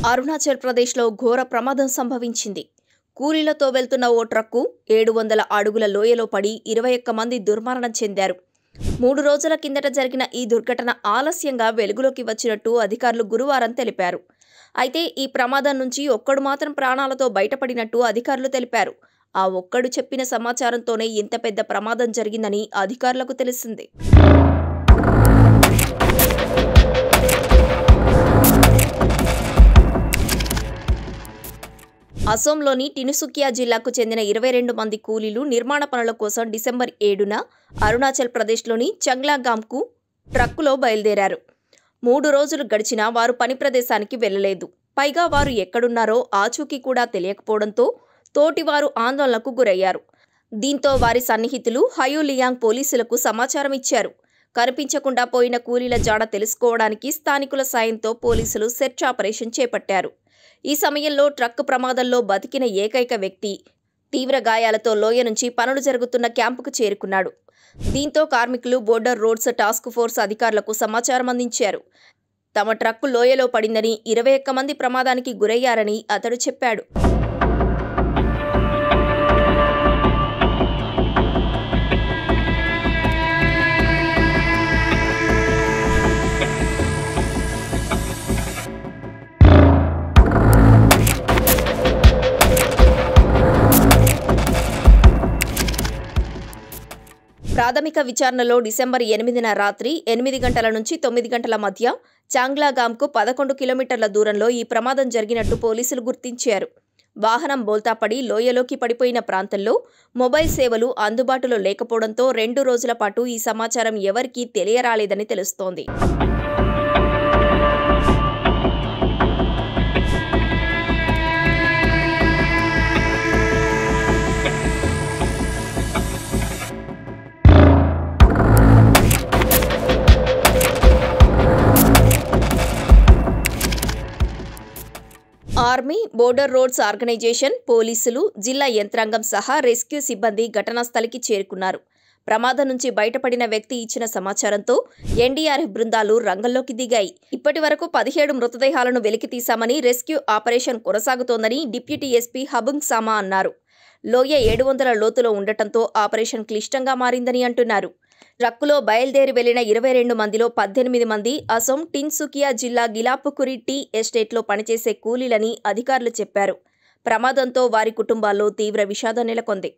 అరుణాచల్ ప్రదేశ్లో ఘోర ప్రమాదం సంభవించింది. కూలీలతో వెళ్తున్న ఓ ట్రక్కు 700 అడుగుల లోయలో పడి 21 మంది దుర్మరణం చెందారు. 3 రోజుల కిందట జరిగిన ఈ దుర్ఘటన ఆలస్యంగా వెలుగులోకి వచ్చినట్టు అధికారులు గురువారం తెలిపారు. అయితే ఈ ప్రమాదం నుంచి ఒక్కడు మాత్రం ప్రాణాలతో బయటపడినట్టు అధికారులు తెలిపారు. ఆ ఒక్కడు చెప్పిన సమాచారంతోనే ఇంత పెద్ద ప్రమాదం జరిగిందని అధికారులకు తెలిసింది. అసోంలోని టినుసుకియా జిల్లాకు చెందిన 22 మంది కూలీలు నిర్మాణ పనుల కోసం డిసెంబర్ 7న అరుణాచల్ ప్రదేశ్లోని చంగ్లాగామ్కు ట్రక్కులో బయలుదేరారు. 3 రోజులు గడిచినా వారు పని ప్రదేశానికి వెళ్లలేదు. పైగా వారు ఎక్కడున్నారో ఆచూకీ కూడా తెలియకపోవడంతో తోటివారు ఆందోళనకు గురయ్యారు. దీంతో వారి సన్నిహితులు హయులియాంగ్ పోలీసులకు సమాచారం ఇచ్చారు. కనిపించకుండా పోయిన కూలీల జాడ తెలుసుకోవడానికి స్థానికుల సాయంతో పోలీసులు సెర్చ్ ఆపరేషన్ చేపట్టారు. ఈ సమయంలో ట్రక్ ప్రమాదంలో బతికిన ఏకైక వ్యక్తి తీవ్ర గాయాలతో లోయ నుంచి పనులు జరుగుతున్న క్యాంపుకు చేరుకున్నాడు. దీంతో కార్మికులు బోర్డర్ రోడ్స్ టాస్క్ ఫోర్స్ అధికారులకు సమాచారం అందించారు. తమ ట్రక్కు లోయలో పడిందని, 21 మంది ప్రమాదానికి గురయ్యారని అతడు చెప్పాడు. ప్రాథమిక విచారణలో డిసెంబర్ 8న రాత్రి 8 గంటల నుంచి 9 గంటల మధ్య చాంగ్లాగామ్కు 11 కిలోమీటర్ల దూరంలో ఈ ప్రమాదం జరిగినట్టు పోలీసులు గుర్తించారు. వాహనం బోల్తాపడి లోయలోకి పడిపోయిన ప్రాంతంలో మొబైల్ సేవలు అందుబాటులో లేకపోవడంతో 2 రోజుల పాటు ఈ సమాచారం ఎవరికీ తెలియరాలేదని తెలుస్తోంది. ఆర్మీ, బోర్డర్ రోడ్స్ ఆర్గనైజేషన్, పోలీసులు, జిల్లా యంత్రాంగం సహా రెస్క్యూ సిబ్బంది ఘటనా స్థలికి చేరుకున్నారు. ప్రమాదం నుంచి బయటపడిన వ్యక్తి ఇచ్చిన సమాచారంతో ఎన్డీఆర్ఎఫ్ బృందాలు రంగంలోకి దిగాయి. ఇప్పటి వరకు 17 మృతదేహాలను వెలికితీశామని, రెస్క్యూ ఆపరేషన్ కొనసాగుతోందని డిప్యూటీ ఎస్పీ హబుంగ్ సామా అన్నారు. లోయ 700 లోతులో ఉండటంతో ఆపరేషన్ క్లిష్టంగా మారిందని అంటున్నారు. ట్రక్కులో బయలుదేరి వెళ్లిన 22 మందిలో 18 మంది అసోం టిన్సుకియా జిల్లా గిలాపుకురి టీ ఎస్టేట్లో పనిచేసే కూలీలని అధికారులు చెప్పారు. ప్రమాదంతో వారి కుటుంబాల్లో తీవ్ర విషాదం నెలకొంది.